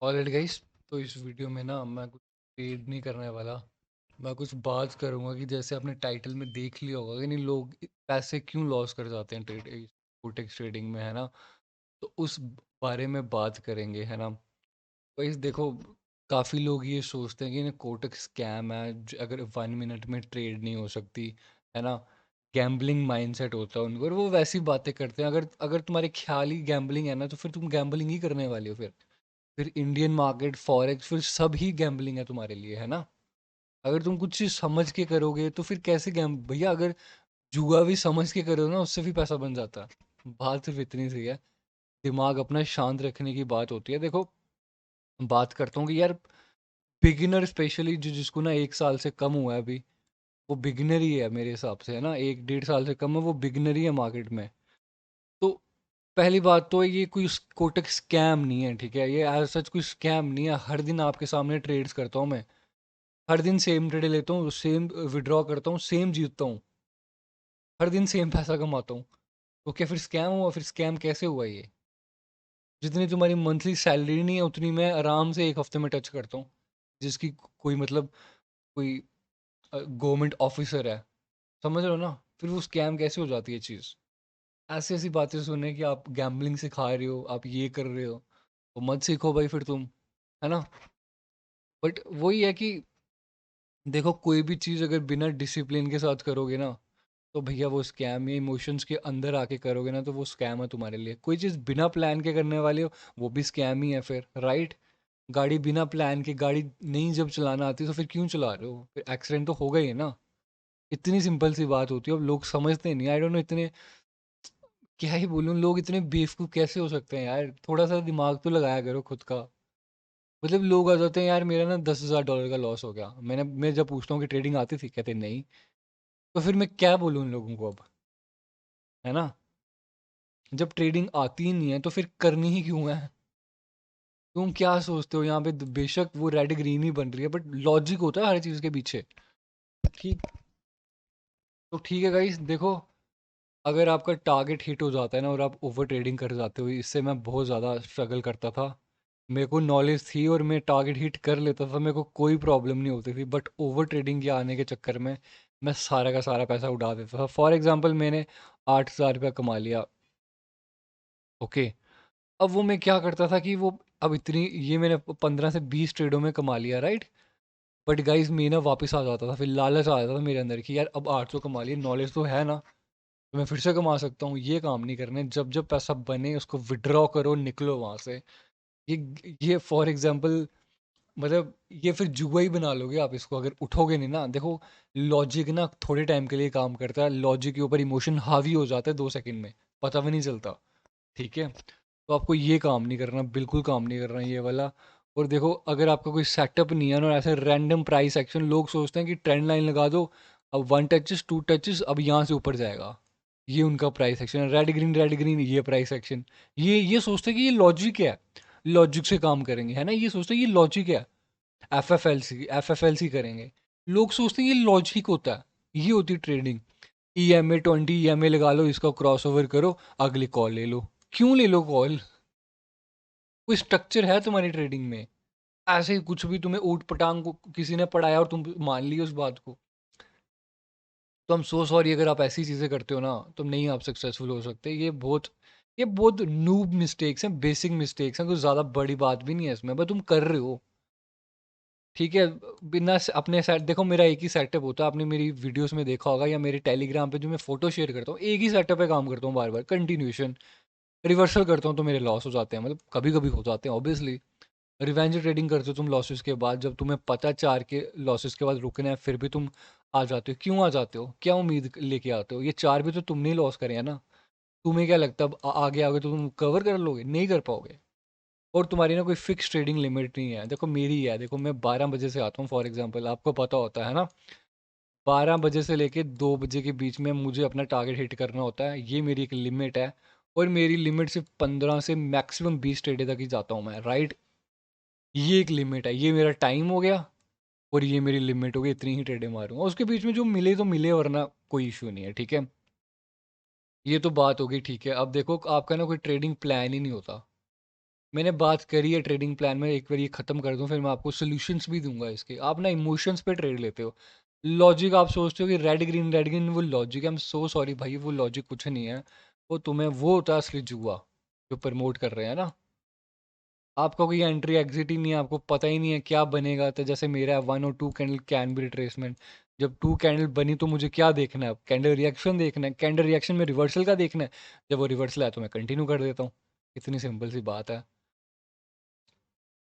Alright guys, तो इस video में ना मैं कुछ ट्रेड नहीं करने वाला। मैं कुछ बात करूंगा कि जैसे आपने टाइटल में देख लिया होगा कि नहीं, लोग पैसे क्यों लॉस कर जाते हैं कोटेक्स ट्रेडिंग में, है ना। तो उस बारे में बात करेंगे, है ना। गाइस देखो, काफ़ी लोग ये सोचते हैं कि ना कोटक स्कैम है, अगर 1 मिनट में ट्रेड नहीं हो सकती, है ना। गैम्बलिंग माइंडसेट होता है उनको और वो वैसी बातें करते हैं। अगर अगर तुम्हारे ख्याल ही गैम्बलिंग है ना, तो फिर तुम गैम्बलिंग ही करने वाले हो। फिर इंडियन मार्केट, फॉरेक्स, फिर सब ही गैम्बलिंग है तुम्हारे लिए, है ना। अगर तुम कुछ चीज़ समझ के करोगे तो फिर कैसे गैम भैया, अगर जुआ भी समझ के करो ना, उससे भी पैसा बन जाता है। बात सिर्फ इतनी सी है, दिमाग अपना शांत रखने की बात होती है। देखो, बात करता हूँ कि यार, बिगिनर स्पेशली जो जिसको ना 1 साल से कम हुआ है अभी, वो बिगिनर ही है मेरे हिसाब से, है ना। 1 डेढ़ साल से कम है, वो बिगिनर ही है मार्केट में। तो पहली बात तो ये कोई कोटक स्कैम नहीं है, ठीक है। ये एज सच कोई स्कैम नहीं है। हर दिन आपके सामने ट्रेड्स करता हूँ मैं। हर दिन सेम ट्रेड लेता हूँ, सेम विड्रॉ करता हूँ, सेम जीतता हूँ। हर दिन सेम पैसा कमाता हूँ। तो क्या फिर स्कैम हुआ? फिर स्कैम कैसे हुआ ये? जितनी तुम्हारी मंथली सैलरी नहीं है, उतनी मैं आराम से एक हफ्ते में टच करता हूँ। जिसकी कोई मतलब, कोई गवर्नमेंट ऑफिसर है, समझ रहे हो ना। फिर वो स्कैम कैसे हो जाती है चीज़? ऐसी ऐसी बातें सुने कि आप गैम्बलिंग सिखा रहे हो, आप ये कर रहे हो, तो मत सीखो भाई फिर तुम, है ना। बट वही है कि देखो, कोई भी चीज़ अगर बिना डिसिप्लिन के साथ करोगे ना, तो भैया वो स्कैम है। इमोशंस के अंदर आके करोगे ना, तो वो स्कैम है तुम्हारे लिए। कोई चीज़ बिना प्लान के करने वाले हो, वो भी स्कैम ही है फिर, राइट। गाड़ी बिना प्लान के, गाड़ी नहीं जब चलाना आती तो फिर क्यों चला रहे हो? फिर एक्सीडेंट तो होगा ही ना। इतनी सिंपल सी बात होती है। अब लोग समझते नहीं, आई डोंट नो। इतने, क्या ही बोलूं, लोग इतने बेवकूफ़ कैसे हो सकते हैं यार। थोड़ा सा दिमाग तो लगाया करो खुद का। मतलब लोग आ जाते हैं यार, मेरा ना $10,000 का लॉस हो गया। मैं जब पूछता हूँ कि ट्रेडिंग आती थी, कहते नहीं। तो फिर मैं क्या बोलूँ उन लोगों को अब, है ना। जब ट्रेडिंग आती ही नहीं है तो फिर करनी ही क्यों है? तुम क्या सोचते हो यहाँ पे? बेशक वो रेड ग्रीन ही बन रही है, बट लॉजिक होता है हर चीज़ के पीछे। ठीक। तो ठीक है गाइस, देखो, अगर आपका टारगेट हिट हो जाता है ना और आप ओवर ट्रेडिंग कर जाते हो, इससे मैं बहुत ज़्यादा स्ट्रगल करता था। मेरे को नॉलेज थी और मैं टारगेट हिट कर लेता था, मेरे को कोई प्रॉब्लम नहीं होती थी। बट ओवर ट्रेडिंग के आने के चक्कर में मैं सारा का सारा पैसा उड़ा देता था। फॉर एग्जांपल, मैंने 8,000 रुपया कमा लिया, ओके। अब वो मैं क्या करता था कि वो, अब इतनी, ये मैंने 15 से 20 ट्रेडों में कमा लिया, राइट। बट गाइज, मैं ना वापस आ जाता था, फिर लालच आ जाता था मेरे अंदर कि यार अब 800 कमा लिया, नॉलेज तो है ना, तो मैं फिर से कमा सकता हूँ। ये काम नहीं करने। जब जब पैसा बने उसको विड्रॉ करो, निकलो वहाँ से। ये फॉर एग्जांपल, मतलब ये फिर जुआ ही बना लोगे आप इसको, अगर उठोगे नहीं ना। देखो, लॉजिक ना थोड़े टाइम के लिए काम करता है, लॉजिक के ऊपर इमोशन हावी हो जाता है 2 सेकंड में, पता भी नहीं चलता, ठीक है। तो आपको ये काम नहीं करना, बिल्कुल काम नहीं करना ये वाला। और देखो, अगर आपका कोई सेटअप नहीं है ना, और ऐसे रैंडम प्राइस एक्शन, लोग सोचते हैं कि ट्रेंड लाइन लगा दो, अब 1 टचेस 2 टचेस अब यहाँ से ऊपर जाएगा, ये उनका प्राइस एक्शन है। रेड ग्रीन ये प्राइस एक्शन, ये सोचते हैं कि ये लॉजिक है, लॉजिक से काम करेंगे, है ना। ये सोचते हैं ये लॉजिक है, एफ एफ एल सी करेंगे। लोग सोचते हैं ये लॉजिक होता है, ये होती है ट्रेडिंग। EMA 20 EMA लगा लो, इसका क्रॉस ओवर करो, अगली कॉल ले लो। क्यों ले लो कॉल? कोई स्ट्रक्चर है तुम्हारी ट्रेडिंग में? ऐसे ही कुछ भी तुम्हें ऊट पटांग को किसी ने पढ़ाया और तुम मान ली उस बात को। तो हम सो सॉरी, अगर आप ऐसी चीज़ें करते हो ना, तो नहीं आप सक्सेसफुल हो सकते। ये बहुत नूब मिस्टेक्स हैं, बेसिक मिस्टेक्स हैं, कुछ ज़्यादा बड़ी बात भी नहीं है इसमें, बस तुम कर रहे हो, ठीक है। अपने सेट देखो, मेरा एक ही सेटअप होता है। आपने मेरी वीडियोस में देखा होगा या मेरे टेलीग्राम पे जो मैं फोटो शेयर करता हूँ, एक ही सेटअप पे काम करता हूँ बार बार, कंटिन्यूशन। रिवर्सल करता हूँ तो मेरे लॉस हो जाते हैं, मतलब कभी कभी हो जाते हैं ऑब्वियसली। रिवेंज ट्रेडिंग करते हो तुम लॉसेस के बाद, जब तुम्हें पता है 4 के लॉसेस के बाद रुकना है, फिर भी तुम आ जाते हो। क्यों आ जाते हो? क्या उम्मीद लेके आते हो? ये 4 भी तो तुमने ही लॉस करे हैं ना। तुम्हें क्या लगता है अब आगे आगे तो तुम कवर कर लोगे? नहीं कर पाओगे। और तुम्हारी ना कोई फिक्स ट्रेडिंग लिमिट नहीं है। देखो मेरी है, देखो मैं 12 बजे से आता हूँ फॉर एग्जांपल, आपको पता होता है ना। 12 बजे से लेके 2 बजे के बीच में मुझे अपना टारगेट हिट करना होता है, ये मेरी एक लिमिट है। और मेरी लिमिट सिर्फ 15 से मैक्सिमम 20 ट्रेडे तक ही जाता हूँ मैं, राइट। ये एक लिमिट है, ये मेरा टाइम हो गया। और ये मेरी लिमिट हो गई, इतनी ही ट्रेडे मारूंगा। उसके बीच में जो मिले तो मिले, वरना कोई इशू नहीं है, ठीक है। ये तो बात हो गई, ठीक है। अब देखो, आपका ना कोई ट्रेडिंग प्लान ही नहीं होता। मैंने बात करी है ट्रेडिंग प्लान में, एक बार ये ख़त्म कर दूँ फिर मैं आपको सॉल्यूशंस भी दूंगा इसके। आप ना इमोशंस पे ट्रेड लेते हो, लॉजिक आप सोचते हो कि रेड ग्रीन वो लॉजिक है। आई एम सो सॉरी भाई, वो लॉजिक कुछ नहीं है। वो तुम्हें वो होता है असली जुआ जो प्रमोट कर रहे हैं ना। आपका कोई एंट्री एग्जिट ही नहीं है, आपको पता ही नहीं है क्या बनेगा। तो जैसे मेरा 1 और 2 कैंडल कैन बी रिट्रेसमेंट। जब 2 कैंडल बनी तो मुझे क्या देखना है? कैंडल रिएक्शन देखना है, कैंडल रिएक्शन में रिवर्सल का देखना है। जब वो रिवर्सल आया तो मैं कंटिन्यू कर देता हूँ। इतनी सिंपल सी बात है।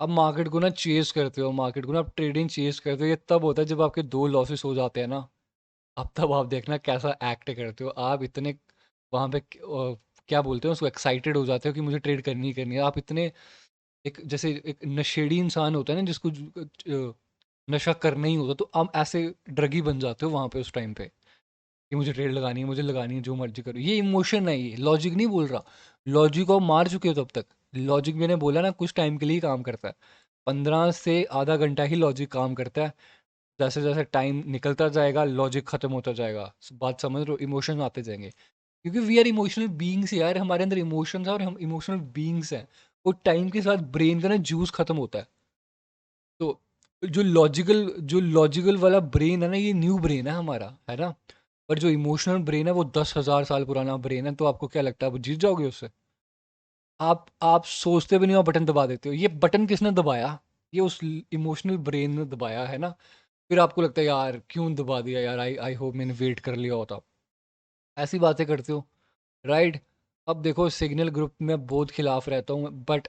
अब मार्केट को ना चेस करते हो, मार्केट को ना आप ट्रेडिंग चेस करते हो, ये तब होता है जब आपके 2 लॉसेस हो जाते हैं ना। अब तब आप देखना कैसा एक्ट करते हो आप। इतने वहाँ पे क्या बोलते हैं उसको, एक्साइटेड हो जाते हो कि मुझे ट्रेड करनी ही करनी है। आप इतने एक जैसे एक नशेड़ी इंसान होता है ना जिसको नशा करना ही होता, तो आप ऐसे ड्रगी बन जाते हो वहाँ पे उस टाइम पे कि मुझे ट्रेड लगानी है, मुझे लगानी है, जो मर्जी करो। ये इमोशन है, ये लॉजिक नहीं बोल रहा। लॉजिक को मार चुके हो तब तक। लॉजिक मैंने बोला ना कुछ टाइम के लिए ही काम करता है, 15 से आधा घंटा ही लॉजिक काम करता है। जैसे जैसे टाइम निकलता जाएगा लॉजिक खत्म होता जाएगा। बात समझ रहे हो? इमोशन आते जाएंगे क्योंकि वी आर इमोशनल बीइंग्स यार, हमारे अंदर इमोशंस हैं और हम इमोशनल बीइंग्स हैं। और टाइम के साथ ब्रेन का ना जूस खत्म होता है। तो जो लॉजिकल वाला ब्रेन है ना, ये न्यू ब्रेन है हमारा, है ना। पर जो इमोशनल ब्रेन है वो 10,000 साल पुराना ब्रेन है। तो आपको क्या लगता है आप जीत जाओगे उससे? आप सोचते भी नहीं हो, बटन दबा देते हो। ये बटन किसने दबाया? ये उस इमोशनल ब्रेन ने दबाया है ना। फिर आपको लगता है यार क्यों दबा दिया यार, आई आई होप मैंने वेट कर लिया होता। ऐसी बातें करते हो, राइट। अब देखो सिग्नल ग्रुप में बहुत खिलाफ रहता हूँ, बट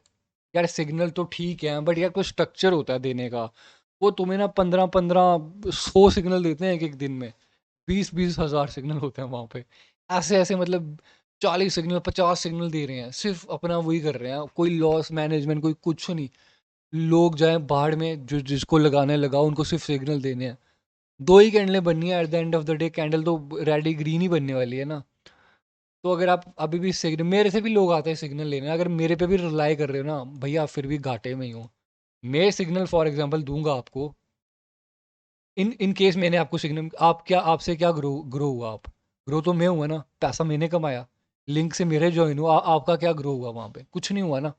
यार सिग्नल तो ठीक है, बट यार कुछ स्ट्रक्चर होता है देने का। वो तुम्हें ना 15-15 100 सिग्नल देते हैं एक एक दिन में। 20-20 हज़ार सिग्नल होते हैं वहाँ पे। ऐसे ऐसे मतलब 40 सिग्नल 50 सिग्नल दे रहे हैं, सिर्फ अपना वही कर रहे हैं। कोई लॉस मैनेजमेंट कोई कुछ नहीं। लोग जाए बाहर में, जो जिसको लगाने लगाओ, उनको सिर्फ सिग्नल देने हैं। 2 ही कैंडलें बननी है at the end of the day, candle तो रेड ग्रीन ही बनने वाली है ना। तो अगर आप अभी भी सिग्नल, मेरे से भी लोग आते हैं सिग्नल लेने, अगर मेरे पे भी रिलाई कर रहे हो ना भैया, आप फिर भी घाटे में ही हो। मैं सिग्नल फॉर एग्जांपल दूंगा आपको। इन इन केस मैंने आपको सिग्नल, आप क्या, आपसे क्या ग्रो ग्रो हुआ? आप ग्रो तो मैं हुआ ना, पैसा मैंने कमाया, लिंक से मेरे ज्वाइन हुआ। आपका क्या ग्रो हुआ वहाँ पे? कुछ नहीं हुआ ना।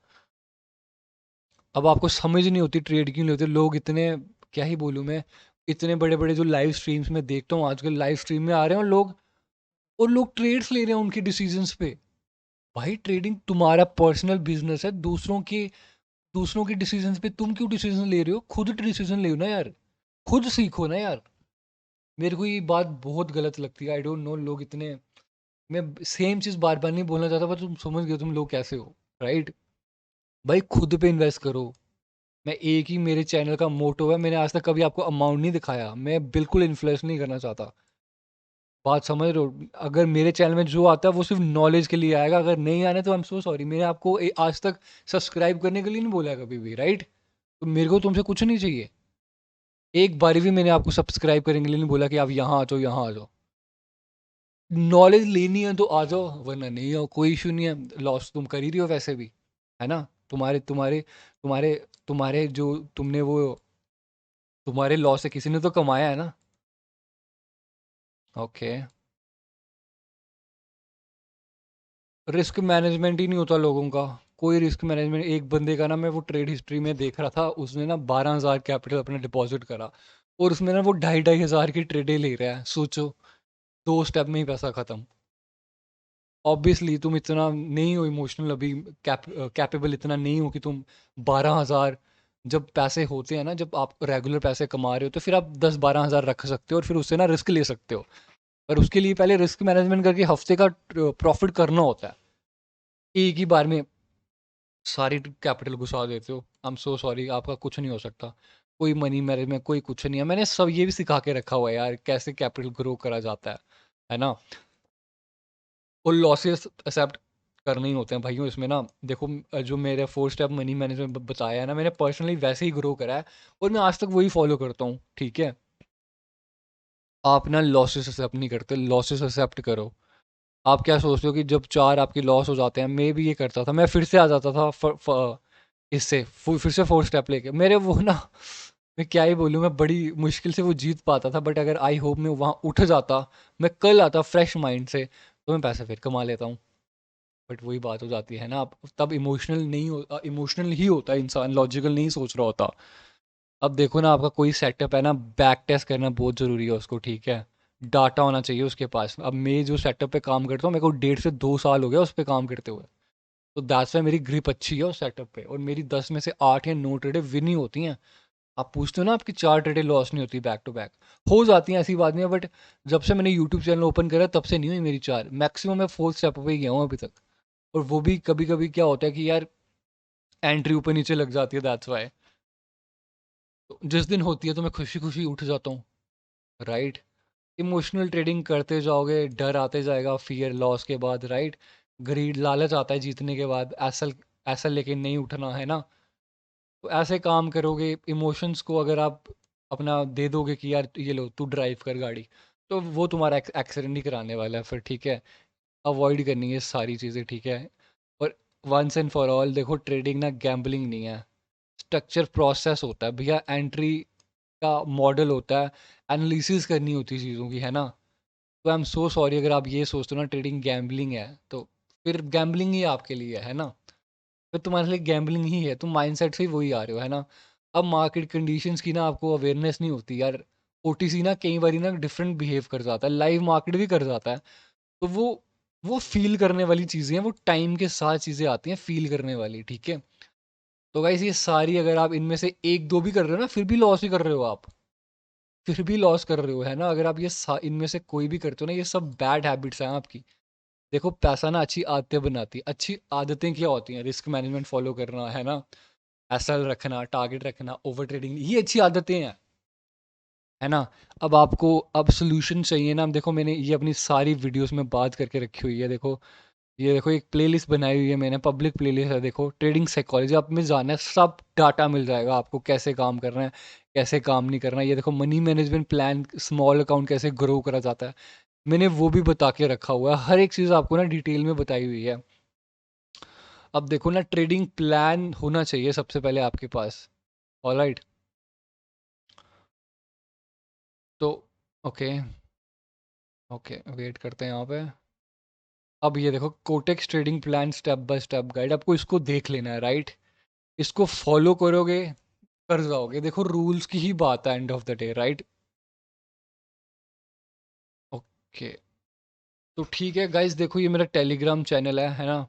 अब आपको समझ नहीं होती ट्रेड क्यों नहीं होते लोग इतने, क्या ही बोलूँ मैं। इतने बड़े बड़े जो लाइव स्ट्रीम्स में देखता हूँ आजकल, लाइव स्ट्रीम में आ रहे हैं और लोग ट्रेड्स ले रहे हैं उनके डिसीजंस पे। भाई ट्रेडिंग तुम्हारा पर्सनल बिजनेस है, दूसरों के डिसीजंस पे तुम क्यों डिसीजन ले रहे हो? खुद डिसीजन ले ना यार, खुद सीखो ना यार। मेरे को ये बात बहुत गलत लगती है, आई डोंट नो लोग इतने, मैं सेम चीज़ बार बार नहीं बोलना चाहता पर तुम समझ गए तुम लोग कैसे हो, राइट। भाई खुद पे इन्वेस्ट करो। मैं एक ही मेरे चैनल का मोटो है, मैंने आज तक कभी आपको अमाउंट नहीं दिखाया, मैं बिल्कुल इन्फ्लुएंस नहीं करना चाहता। बात समझ रहे हो? अगर मेरे चैनल में जो आता है वो सिर्फ नॉलेज के लिए आएगा, अगर नहीं आने तो आई एम सो सॉरी। मैंने आपको आज तक सब्सक्राइब करने के लिए नहीं बोला है कभी भी, राइट। तो मेरे को तुमसे कुछ नहीं चाहिए। एक बारी भी मैंने आपको सब्सक्राइब करने के लिए नहीं बोला कि आप यहाँ आ जाओ, यहाँ आ जाओ। नॉलेज लेनी है तो आ जाओ, वरना नहीं आओ, कोई इशू नहीं है। लॉस तुम कर ही रही हो वैसे भी, है ना। तुम्हारे तुम्हारे तुम्हारे तुम्हारे जो तुमने वो, तुम्हारे लॉस से किसी ने तो कमाया है ना। ओके। रिस्क मैनेजमेंट ही नहीं होता लोगों का। कोई रिस्क मैनेजमेंट, एक बंदे का ना, मैं वो ट्रेड हिस्ट्री में देख रहा था, उसने ना 12,000 कैपिटल अपने डिपॉजिट करा और उसमें ना वो 2,500 की ट्रेडें ले रहा है। सोचो, 2 स्टेप में ही पैसा खत्म। ऑब्वियसली तुम इतना नहीं हो इमोशनल अभी, कैपेबल इतना नहीं हो कि तुम 12,000, जब पैसे होते हैं ना, जब आप रेगुलर पैसे कमा रहे हो तो फिर आप 10-12 हज़ार रख सकते हो और फिर उससे ना रिस्क ले सकते हो। पर उसके लिए पहले रिस्क मैनेजमेंट करके हफ्ते का प्रॉफिट करना होता है। एक ही बार में सारी कैपिटल घुसा देते हो, आई एम सो सॉरी, आपका कुछ नहीं हो सकता। कोई मनी मैनेजमेंट कोई कुछ नहीं है, मैंने सब ये भी सिखा के रखा हुआ है यार, कैसे कैपिटल ग्रो करा जाता है ना। और लॉसेस एक्सेप्ट करने ही होते हैं भाइयों इसमें ना। देखो जो मेरे 4 स्टेप मनी मैनेजमेंट बताया है ना, मैंने पर्सनली वैसे ही ग्रो करा है और मैं आज तक वही फॉलो करता हूँ, ठीक है। आप ना लॉसेस एक्सेप्ट नहीं करते, लॉसेस एक्सेप्ट करो। आप क्या सोचते हो कि जब 4 आपके लॉस हो जाते हैं, मैं भी ये करता था, मैं फिर से आ जाता था इससे फिर से 4 स्टेप लेके मेरे वो ना, मैं क्या ही बोलूँ, मैं बड़ी मुश्किल से वो जीत पाता था। बट अगर आई होप मैं वहाँ उठ जाता, मैं कल आता फ्रेश माइंड से, तो मैं पैसे फिर कमा लेता हूँ। बट वही बात हो जाती है ना, आप तब इमोशनल नहीं हो, इमोशनल ही होता है इंसान, लॉजिकल नहीं सोच रहा होता। अब देखो ना, आपका कोई सेटअप है ना, बैक टेस्ट करना बहुत ज़रूरी है उसको, ठीक है। डाटा होना चाहिए उसके पास। अब मैं जो सेटअप पे काम करता हूँ, मेरे को 1.5 से 2 साल हो गया उस पर काम करते हुए। तो दैट्स वाई मेरी ग्रिप अच्छी है उस सेटअप पे, और मेरी 10 में से 8 या 9 ट्रेडें विन ही होती हैं। आप पूछते हो ना, आपकी 4 ट्रेडें लॉस नहीं होती बैक टू बैक। हो जाती हैं, ऐसी बात नहीं है, बट जब से मैंने यूट्यूब चैनल ओपन करा तब से नहीं हुई मेरी 4, मैक्सिमम मैं 4th स्टेप पे ही गया हूँ अभी तक। और वो भी कभी कभी क्या होता है कि यार एंट्री ऊपर नीचे लग जाती है, दैट्स वाई। तो जिस दिन होती है तो मैं खुशी खुशी उठ जाता हूँ, राइट। इमोशनल ट्रेडिंग करते जाओगे, डर आते जाएगा फियर लॉस के बाद, राइट। ग्रीड, लालच आता है जीतने के बाद, ऐसा ऐसा लेके नहीं उठना है ना। तो ऐसे काम करोगे, इमोशंस को अगर आप अपना दे दोगे कि यार ये लो तू ड्राइव कर गाड़ी, तो वो तुम्हारा एक्सीडेंट ही कराने वाला है फिर, ठीक है। अवॉइड करनी है सारी चीज़ें, ठीक है। और वंस एंड फॉर ऑल देखो, ट्रेडिंग ना गैम्बलिंग नहीं है, स्ट्रक्चर प्रोसेस होता है भैया, एंट्री का मॉडल होता है, एनालिसिस करनी होती है चीज़ों की, है ना। तो आई एम सो सॉरी अगर आप ये सोचते हो ना ट्रेडिंग गैम्बलिंग है, तो फिर गैम्बलिंग ही आपके लिए है ना। फिर तुम्हारे लिए गैम्बलिंग ही है, तुम माइंडसेट से ही वही आ रहे हो, है ना। अब मार्केट कंडीशंस की ना आपको अवेयरनेस नहीं होती यार। ओटीसी ना कई बार ना डिफरेंट बिहेव कर जाता है, लाइव मार्केट भी कर जाता है। तो वो फील करने वाली चीज़ें हैं, वो टाइम के साथ चीज़ें आती हैं फील करने वाली, ठीक है। तो गाइस ये सारी, अगर आप इनमें से एक दो भी कर रहे हो ना, फिर भी लॉस ही कर रहे हो आप, फिर भी लॉस कर रहे हो, है ना। अगर आप इनमें से कोई भी करते हो ना, ये सब बैड हैबिट्स हैं आपकी। देखो पैसा ना अच्छी आदतें बनाती है, अच्छी आदतें क्या होती हैं, रिस्क मैनेजमेंट फॉलो करना, है ना, एसएल रखना, टारगेट रखना, ओवर ट्रेडिंग, ये अच्छी आदतें हैं, है ना। अब आपको अब सोल्यूशन चाहिए ना, देखो मैंने ये अपनी सारी वीडियोस में बात करके रखी हुई है, देखो ये देखो एक प्लेलिस्ट बनाई हुई है मैंने, पब्लिक प्लेलिस्ट है, देखो ट्रेडिंग साइकोलॉजी, आप में जाना है सब डाटा मिल जाएगा आपको, कैसे काम करना है, कैसे काम नहीं करना है। ये देखो money management plan, small account कैसे ग्रो करा जाता है, मैंने वो भी बता के रखा हुआ है, हर एक चीज़ आपको ना डिटेल में बताई हुई है। अब देखो ना, ट्रेडिंग प्लान होना चाहिए सबसे पहले आपके पास, ऑलराइट। तो ओके, ओके वेट करते हैं यहाँ पे। अब ये देखो कोटेक्स trading plan step by step guide, आपको इसको देख लेना है, राइट। इसको फॉलो करोगे, कर जाओगे। देखो रूल्स की ही बात है end of the day, right. Okay, तो ठीक है गाइज, देखो ये मेरा टेलीग्राम चैनल है ना।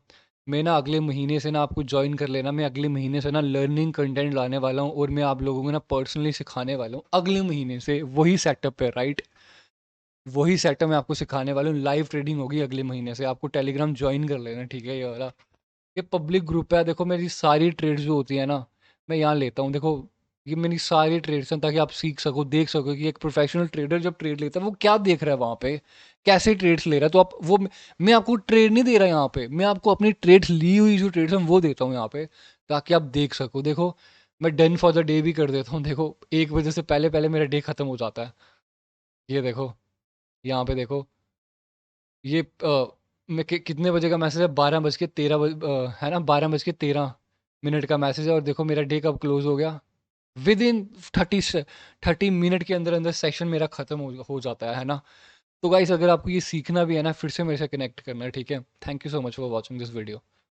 मैं ना अगले महीने से ना आपको ज्वाइन कर लेना, मैं अगले महीने से ना लर्निंग कंटेंट लाने वाला हूँ, और मैं आप लोगों को ना पर्सनली सिखाने वाला हूँ अगले महीने से, वही सेटअप है, राइट। वही सेटअप मैं आपको सिखाने वाला हूँ, लाइव ट्रेडिंग होगी अगले महीने से, आपको टेलीग्राम ज्वाइन कर लेना, ठीक है। ये वाला, ये पब्लिक ग्रुप है, देखो मेरी सारी ट्रेड्स जो होती है ना, मैं यहाँ लेता हूँ, देखो ये मेरी सारी ट्रेड्स हैं, ताकि आप सीख सको, देख सको कि एक प्रोफेशनल ट्रेडर जब ट्रेड लेता है वो क्या देख रहा है वहाँ पे, कैसे ट्रेड्स ले रहा है। तो आप वो, मैं आपको ट्रेड नहीं दे रहा यहाँ पे, मैं आपको अपनी ट्रेड्स ली हुई जो ट्रेड्स हैं वो देता हूँ यहाँ पे, ताकि आप देख सको। देखो मैं डन फॉर द डे भी कर देता हूँ, देखो 1 बजे से पहले पहले मेरा डे खत्म हो जाता है। ये देखो यहाँ पे देखो, ये मैं कितने बजे का मैसेज है, 12 बज के 13 है ना, 12 बज के 13 मिनट का मैसेज है, और देखो मेरा डे कब क्लोज हो गया, विद इन 30 मिनट के अंदर अंदर सेशन मेरा खत्म हो जाता है ना। तो गाइस अगर आपको ये सीखना भी है ना, फिर से मेरे से कनेक्ट करना है, ठीक है। Thank you so much for watching this video.